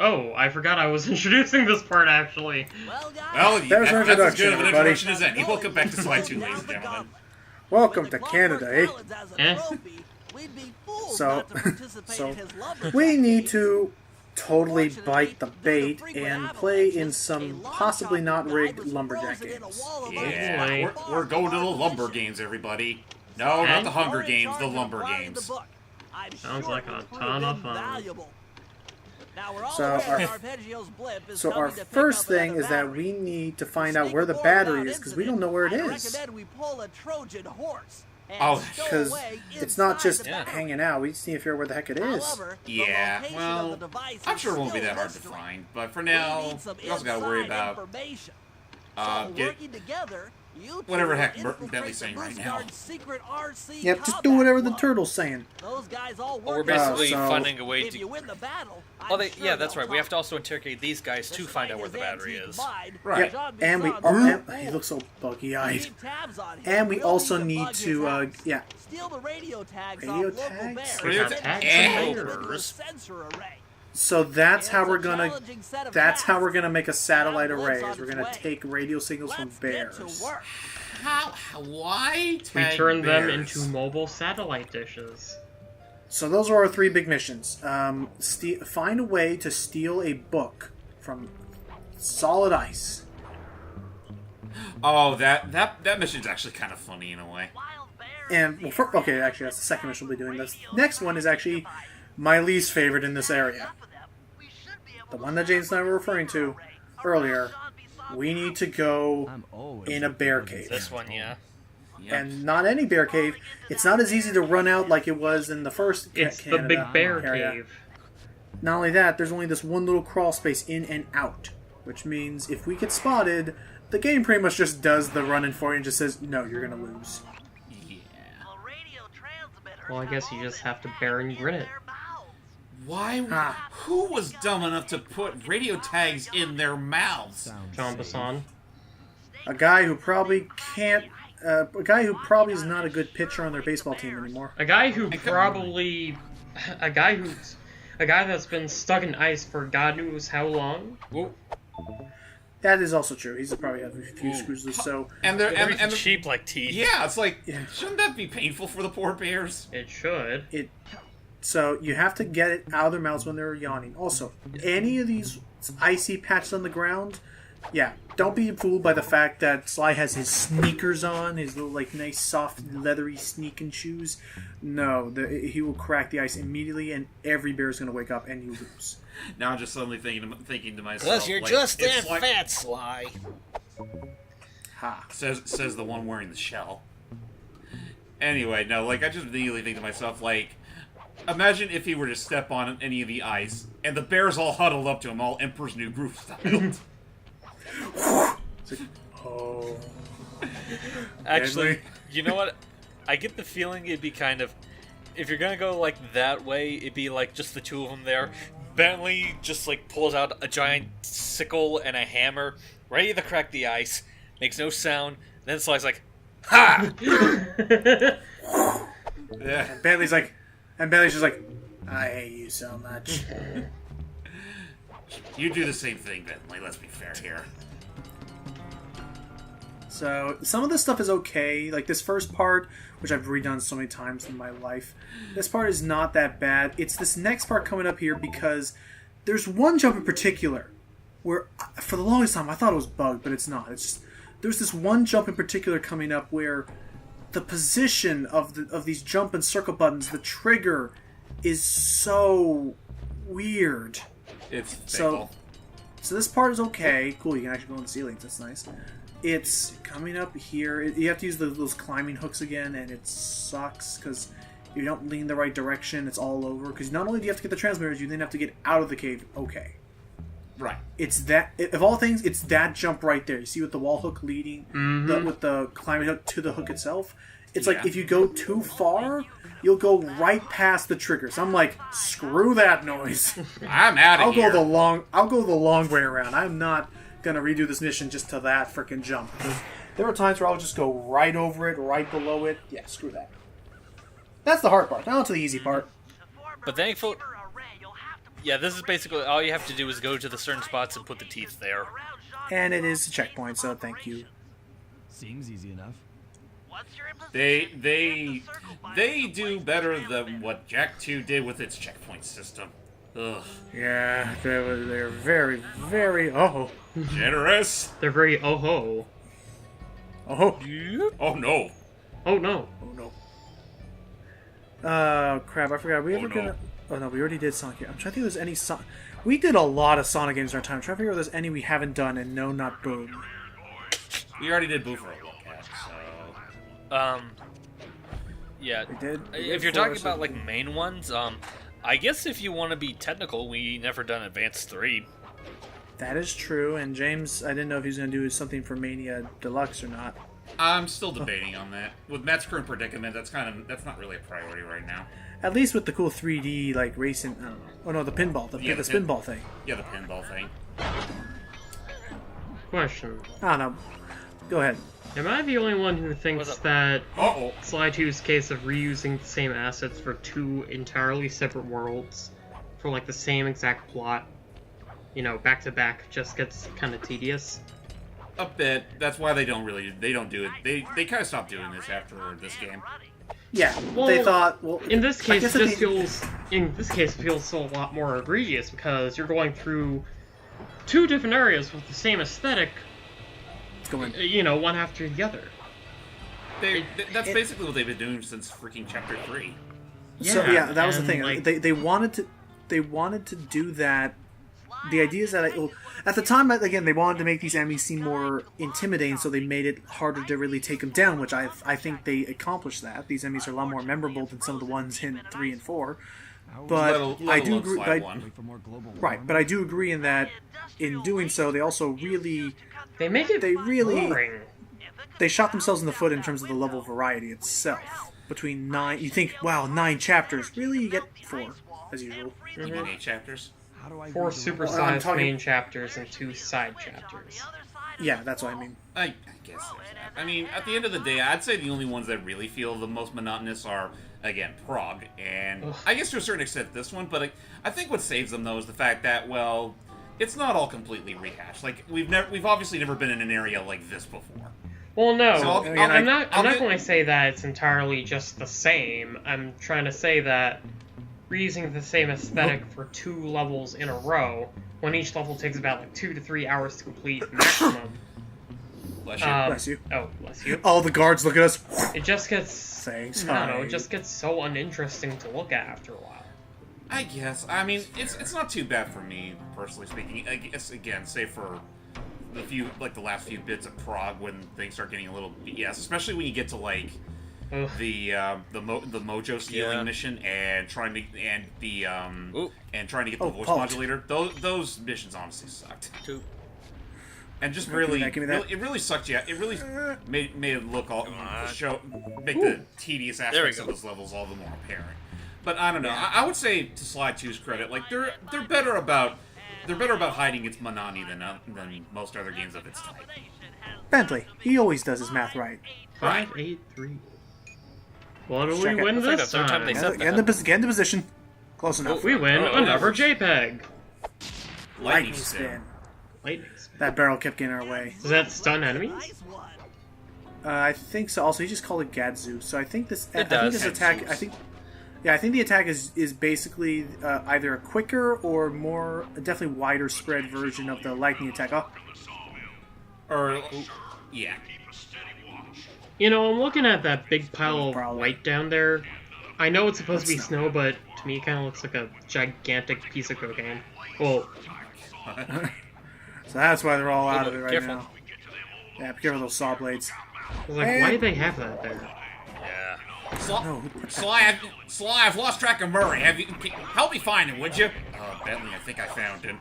Oh, I forgot I was introducing this part, actually. Well, There's our that's as good introduction, of an everybody. introduction as any. Welcome back to Slide 2, ladies and gentlemen. Welcome to Canada, eh? Eh? So, we need to totally bite the bait and play in some possibly not rigged lumberjack games. Yeah, we're going to the lumber games, everybody. No, not the Hunger Games, the lumber games. Sounds like a ton of fun. So our first thing is that we need to find out where the battery is, because we don't know where it is. Oh, Because it's not just hanging out. We just need to figure out where the heck it is. Yeah, well, I'm sure it won't be that hard to find. But for now, we also got to worry about whatever the heck Bentley's saying right now. Yep, just do whatever the turtle's saying. Well, we're basically finding a way to... Yeah, that's right. We have to also interrogate these guys to find out where the battery is. Right. Yeah, and we... he looks so buggy-eyed. And we also need to, Steal the radio tags Radio off local tags? bears. Radio and tags? send them And- to the sensor array. So that's how we're gonna... Challenging set of That's how tasks. we're gonna make a satellite Lives array. on Is we're its gonna way. take radio signals from Let's get to bears. work. Why We tag turn them bears? into mobile satellite dishes. So those are our three big missions. Find a way to steal a book from solid ice. Oh, that mission's actually kind of funny in a way. And okay, actually, that's the second mission we'll be doing. This next one is actually my least favorite in this area. The one that James and I were referring to earlier. We need to go in a bear cave. This one, yeah. Yep. And not any bear cave. It's not as easy to run out like it was in the first It's Canada the Big Bear area. Cave. Not only that, there's only this one little crawl space in and out. Which means if we get spotted, the game pretty much just does the running for you and just says, no, you're going to lose. Yeah. Well, I guess you just have to bear and grin it. Why? Who was dumb enough to put radio tags in their mouths? John Bassan. A guy who probably can't... a guy who probably is not a good pitcher on their baseball team anymore. A guy who probably... A guy that's been stuck in ice for God knows how long. Well, That is also true. He's probably had a few screws loose, so... and they're and Cheap like teeth. yeah, it's like Yeah. shouldn't that be painful for the poor bears? It should. So you have to get it out of their mouths when they're yawning. Also, any of these icy patches on the ground, yeah, don't be fooled by the fact that Sly has his sneakers on, his little like nice soft leathery sneaking shoes. No, he will crack the ice immediately, and every bear is going to wake up, and you lose. Now I'm just suddenly thinking to myself, Because you're like, just it's that like- fat, Sly. Ha! says the one wearing the shell. Anyway, no, like I just immediately think to myself, like, imagine if he were to step on any of the ice and the bears all huddled up to him, all Emperor's New Groove style. Oh. Actually, Deadly. you know what? I get the feeling it'd be kind of... If you're gonna go, like, that way, it'd be, like, just the two of them there. Bentley just, like, pulls out a giant sickle and a hammer, ready to crack the ice, makes no sound, then Sly's like, ha! Yeah. Bentley's just like, I hate you so much. You do the same thing, Bentley, let's be fair here. So, some of this stuff is okay. Like, this first part, which I've redone so many times in my life, this part is not that bad. It's this next part coming up here because there's one jump in particular where, for the longest time, I thought it was bugged, but it's not. It's just, there's this one jump in particular coming up where the position of these jump and circle buttons, the trigger, is so weird. It's fickle. So this part is okay. Cool, you can actually go on the ceilings. That's nice. It's coming up here. You have to use those climbing hooks again, and it sucks because you don't lean the right direction. It's all over. Because not only do you have to get the transmitters, you then have to get out of the cave. Okay. Right. It's that, of all things, it's that jump right there. You see with the wall hook leading, with the climbing hook to the hook itself. It's like if you go too far, you'll go right past the triggers. I'm like, screw that noise. I'm out of here. I'll go the long way around. I'm not gonna redo this mission just to that freaking jump. There were times where I'll just go right over it, right below it. Yeah, screw that. That's the hard part. Now to the easy part. But thankfully... Yeah, this is basically all you have to do is go to the certain spots and put the teeth there. And it is a checkpoint, so thank you. Seems easy enough. They do better than what Jak 2 did with its checkpoint system. Ugh. Yeah, they're very, very Generous. They're very oh-ho. oh Oh no. Oh no. oh no. Crap! I forgot. Are we ever no. gonna? Oh no, we already did Sonic. I'm trying to think if there's any Sonic. We did a lot of Sonic games in our time. I'm trying to figure out if there's any we haven't done, and no, not Boom. We already did Boo for a look at, so... Yeah. We did. If you're talking about like main ones, I guess if you want to be technical, we never done Advance 3. That is true, and James, I didn't know if he was going to do something for Mania Deluxe or not. I'm still debating on that. With Matt's current predicament, that's not really a priority right now. At least with the cool 3D like racing. I don't know. Oh no, the pinball, the spinball thing. Yeah, the pinball thing. Question. I don't know. Go ahead. Am I the only one who thinks that Uh-oh. Sly 2's case of reusing the same assets for two entirely separate worlds for like the same exact plot, back to back, just gets kind of tedious? A bit. That's why they don't do it. They kind of stopped doing this after this game. Yeah, Well, they thought. Well, In this I case, guess it if just feels a lot more egregious because you're going through two different areas with the same aesthetic, going. one after the other. That's basically what they've been doing since freaking Chapter 3. So yeah, that was the thing. like- They wanted to do that. The idea is that at the time, again, they wanted to make these enemies seem more intimidating, so they made it harder to really take them down. Which I think they accomplished that. These enemies are a lot more memorable than some of the ones in 3 and 4. But I do agree. Right, but I do agree in that in doing so, they also really They make it boring. they shot themselves in the foot in terms of the level variety itself. Between 9, you think, wow, 9 chapters. Really, you get 4 as usual. You mean 8 chapters? 4 supersized main chapters and 2 side chapters. Yeah, that's what I mean. I guess there's that. I mean, at the end of the day, I'd say the only ones that really feel the most monotonous are, again, Prague, and I guess to a certain extent this one, but I think what saves them, though, is the fact that, well, it's not all completely rehashed. Like, we've obviously never been in an area like this before. Well, no, So I'm not going to say that it's entirely just the same. I'm trying to say that reusing the same aesthetic for 2 levels in a row, when each level takes about like 2 to 3 hours to complete maximum. Bless you. Bless you. Oh, bless you. All the guards look at us. It just gets, Thanks, I don't know, hi. it just gets so uninteresting to look at after a while. I guess. I mean, it's not too bad for me, personally speaking. I guess, again, say for the last few bits of Prague when things start getting a little BS, especially when you get to like Ugh. the mojo stealing mission and trying to get the voice modulator. Those missions honestly sucked. And just really, give me that. it really sucked. Yeah, it really made it look make the tedious aspects of those levels all the more apparent. But I don't know. I would say to Sly 2's credit, like they're better about hiding its monotony than most other games of its type. Bentley, he always does his math right. 5, 8, 3. What do we Check it. win That's like this the third time they time? said Get into position. Close enough. We win another JPEG. Lightning spin. Lightning spin. That barrel kept getting our way. Does that stun enemies? Nice one. I think so. Also, he just called it Gadzu. So I think this. I think does. this attack. I think the attack is basically either a quicker or more definitely wider spread version of the lightning attack. Oh, Or yeah. I'm looking at that big pile of Probably. white down there. I know it's supposed to be snow, but to me it kind of looks like a gigantic piece of cocaine. Well, so that's why they're all out of it right Careful. now. Yeah, be careful of those saw blades. I was like, why do they have that there? Yeah. Sly, I've lost track of Murray. Help me find him, would you? Bentley, I think I found him.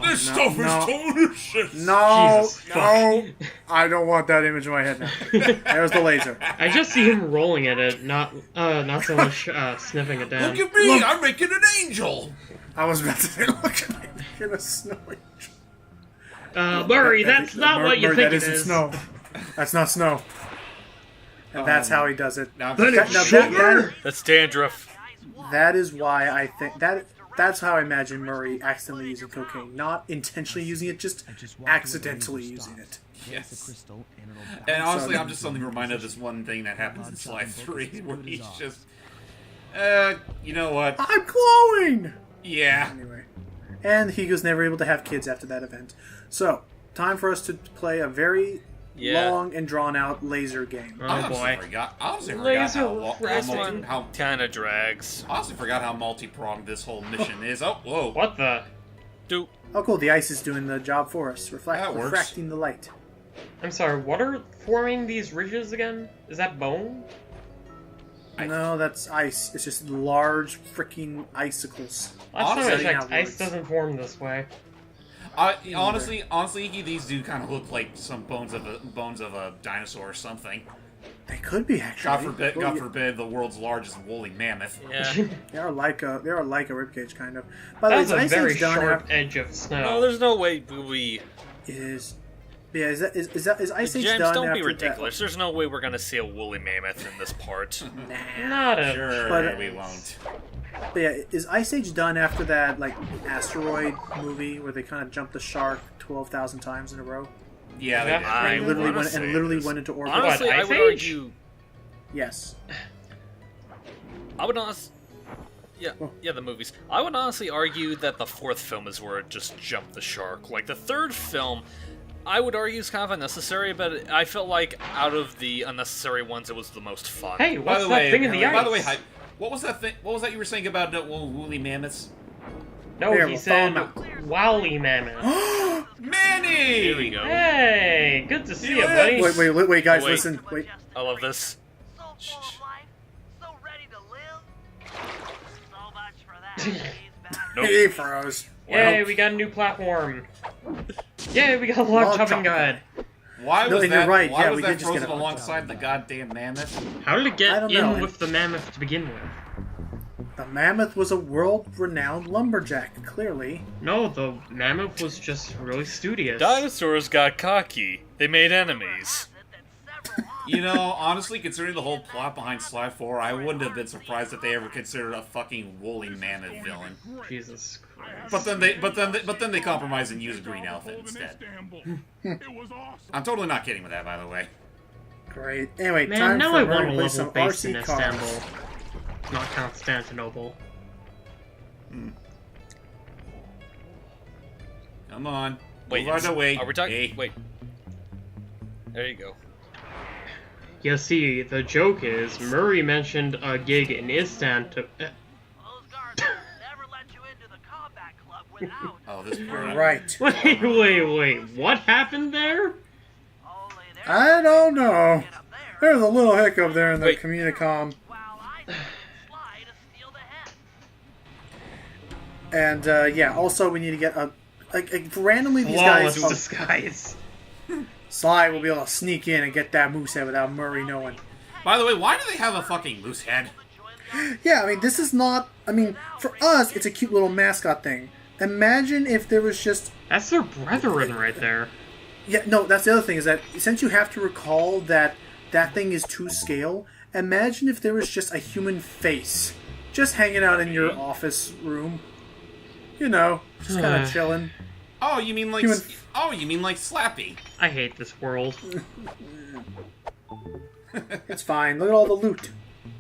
This stuff is delicious. No, Jesus no, I don't want that image in my head now. There's the laser. I just see him rolling at it, not so much sniffing it down. Look at me, I'm making an angel. I was about to say, look at me, making a snow angel. Murray, that's not what you Murray, think that it isn't is. snow. That's not snow. And that's how he does it. Now, Then it's Now sugar! That's dandruff. that is why I think that That's how I imagine Murray accidentally using cocaine. Not intentionally using it, just accidentally using it. Yes. And honestly, I'm just suddenly reminded of this one thing that happens in Sly 3, where he's just... you know what? I'm glowing! Yeah. Anyway. And he was never able to have kids after that event. So, time for us to play a very long and drawn-out laser game. Oh boy. I honestly forgot how kind of drags. I honestly forgot how multi-pronged this whole mission is. Oh, whoa. What the? Oh, cool. The ice is doing the job for us. Refracting the light. I'm sorry, what are forming these ridges again? Is that bone? No, that's ice. It's just large freaking icicles. Last time I Honestly, checked, ice doesn't form this way. Honestly, these do kind of look like some bones of a dinosaur or something. They could be, actually. God forbid, the world's largest woolly mammoth. Yeah. They are like a ribcage, kind of. By the way, That's a Ice very Age done sharp edge of snow. No, there's no way we... Is Ice Age James, done don't after be ridiculous. that? There's no way we're gonna see a woolly mammoth in this part. Not a... Sure, But- we won't. But yeah, is Ice Age done after that, like, asteroid movie where they kind of jumped the shark 12,000 times in a row? Yeah, they Yeah. did. I And literally wanna went say and literally this. went into orbit. Honestly, What, I Ice would Age? argue... Yes. I would honestly... Yeah, the movies. I would honestly argue that the fourth film is where it just jumped the shark. Like, the third film, I would argue is kind of unnecessary, but I felt like out of the unnecessary ones, it was the most fun. Hey, By what's the that way, thing in the ice? by the way, what was that thing? What was that you were saying about woolly mammoths? No, There, he we'll said follow Wowly Mammoth. Manny! Here we go. Hey, good to see you, buddy. Wait, guys, Oh, wait. listen. Wait. I love this. So full of life, so ready to live. So much for that. He's back. Nope. He froze. Yay, we got a new platform. Yay, we got a log chopping gun. Why No, was and you're that? right, Why yeah, was we that did just get frozen a- alongside the goddamn mammoth? How did it I get don't in know. with the mammoth to begin with? The mammoth was a world-renowned lumberjack, clearly. No, the mammoth was just really studious. Dinosaurs got cocky. They made enemies. You know, honestly, considering the whole plot behind Sly 4, I wouldn't have been surprised if they ever considered a fucking woolly mammoth villain. Jesus Christ. But then they compromise and use a green elephant instead. I'm totally not kidding with that, by the way. Great. Anyway, Man, time now for I Murray want to a play level some based in RC cars. Istanbul. Not Constantinople. Come on. Wait, Move out of the way. are we talking? Hey. Wait. There you go. You see, the joke is, Murray mentioned a gig in Istanbul. Those guards never let you into the combat club without. Oh, this part. Right. Wait, what happened there? Only there's I don't know. get up there. There's a little hiccup there in the Wait. Communicom. While I use Sly to steal the head. And, yeah, also we need to get randomly these Flawless guys... disguise. Sly will be able to sneak in and get that moose head without Murray knowing. By the way, why do they have a fucking moose head? Yeah, I mean, this is not... I mean, for us, it's a cute little mascot thing. Imagine if there was just... That's their brethren right there. Yeah, no, that's the other thing, is that since you have to recall that that thing is to scale, imagine if there was just a human face just hanging out in your office room. You know, just kind of chilling. Oh, you mean like? Human- Oh, you mean like Slappy? I hate this world. It's fine. Look at all the loot.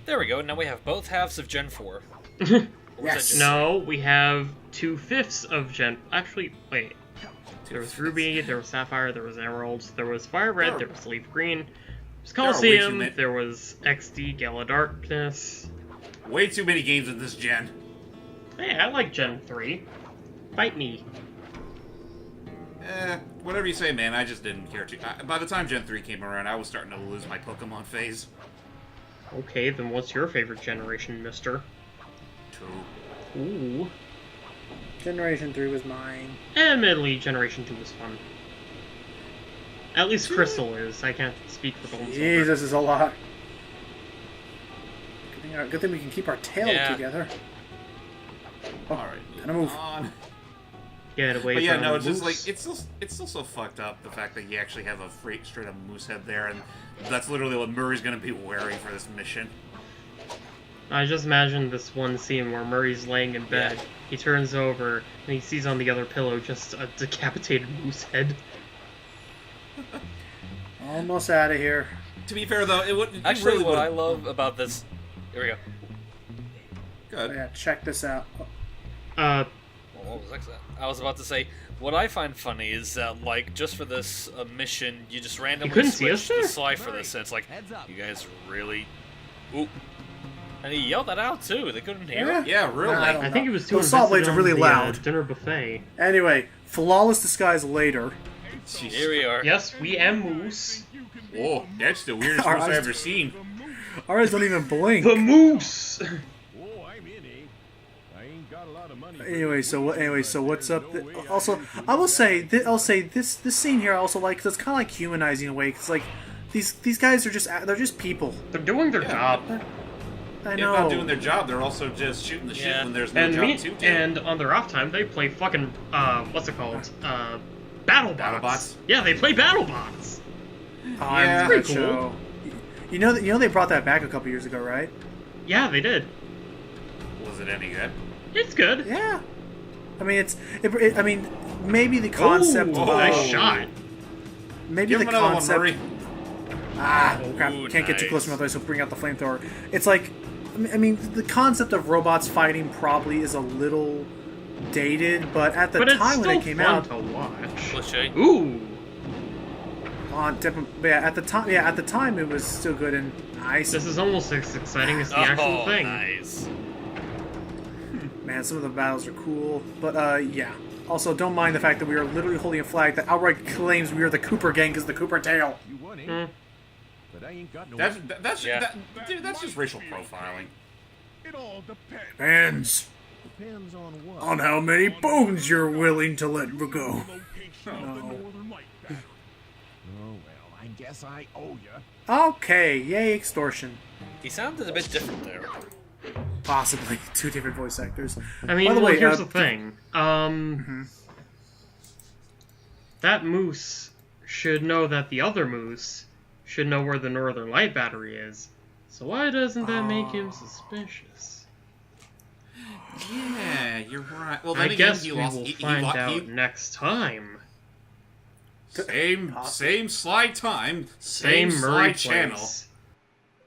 There we go. Now we have both halves of Gen 4. Or was Yes. that just- No, we have 2/5 of Gen. Actually, wait. There was Ruby, there was Sapphire, there was Emerald, there was Fire Red, there was Leaf Green, there was There are way too Coliseum, many- there was XD, Gala Darkness. Way too many games in this gen. Hey, I like Gen 3. Fight me. Whatever you say, man. I just didn't care to. By the time Gen 3 came around, I was starting to lose my Pokemon phase. Okay, then what's your favorite generation, mister? 2. Ooh. Generation 3 was mine. Admittedly, Generation 2 was fun. At least Crystal is. I can't speak for Gold and Silver. Jesus, is a lot. Good thing we can keep our tail Yeah. together. Oh, All right, gotta move. on. Get away But yeah, from no, the it's just like moose. it's still so fucked up the fact that you actually have a straight up moose head there, and that's literally what Murray's gonna be wearing for this mission. I just imagine this one scene where Murray's laying in bed. Yeah. He turns over and he sees on the other pillow just a decapitated moose head. Almost out of here. To be fair, though, it would Actually, really what I would've- love about this... Here we go. Oh, Good. yeah, check this out. Uh, Well, what was that? I was about to say, what I find funny is that, like, just for this mission, you just randomly couldn't see switch us there? the slide for this, and it's like, you guys really... Ooh. And he yelled that out, too. They couldn't hear it. Yeah, really. Nah, I don't I think know. it was too Those saw invested blades are on really the, loud. dinner buffet. Anyway, flawless disguise later. Here we are. Yes, we am moose. Whoa, that's the weirdest Our moose I've eyes- ever seen. Our eyes don't even blink. The moose! Oh, I'm in, eh? I ain't got a lot of money. Anyway, so what's up? Also, I will say, this scene here I also like, because it's kind of like humanizing in a way, because like these guys are just people. They're doing their job. I If know. not doing their job, they're also just shooting the shit Yeah. when there's no And job to do. and on their off time, they play fucking, what's it called? BattleBots. BattleBots? Yeah, they play BattleBots. Yeah. Pretty cool. Show. You know they brought that back a couple years ago, right? Yeah, they did. Was it any good? It's good. Yeah. I mean, I mean, maybe the concept. Ooh, of, nice shot. Maybe Give the him another one, concept. Murray. Ah, crap! Ooh, Can't get too close to nice. my place. So bring out the flamethrower. It's like, I mean, the concept of robots fighting probably is a little dated, but at the But it's time still when it came fun out, to watch. Cliche. Ooh. at the time it was still good and nice. This is almost as exciting as the actual Oh, thing. nice. Man, some of the battles are cool, but yeah. Also, don't mind the fact that we are literally holding a flag that outright claims we are the Cooper Gang because the Cooper tail. You won, eh? Mm. But I ain't got no That's Yeah. dude, that's just racial profiling. It all depends. Depends Depends on what. on how many bones you're willing to let go. Location of the Northern Light battery. Oh, well, I guess I owe ya. Okay, yay extortion. He sounded a bit different there. Possibly two different voice actors. I mean, By the well, way, here's the thing. That moose should know that the other moose should know where the Northern Light battery is. So why doesn't that make him suspicious? Yeah, you're right. Well, then I again, guess he we lost. will He find lo- out he- next time. Same slide time, Same same Murray slide channel. place.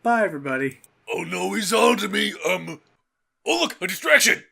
Bye, everybody. Oh no, he's on to me. Oh look, a distraction.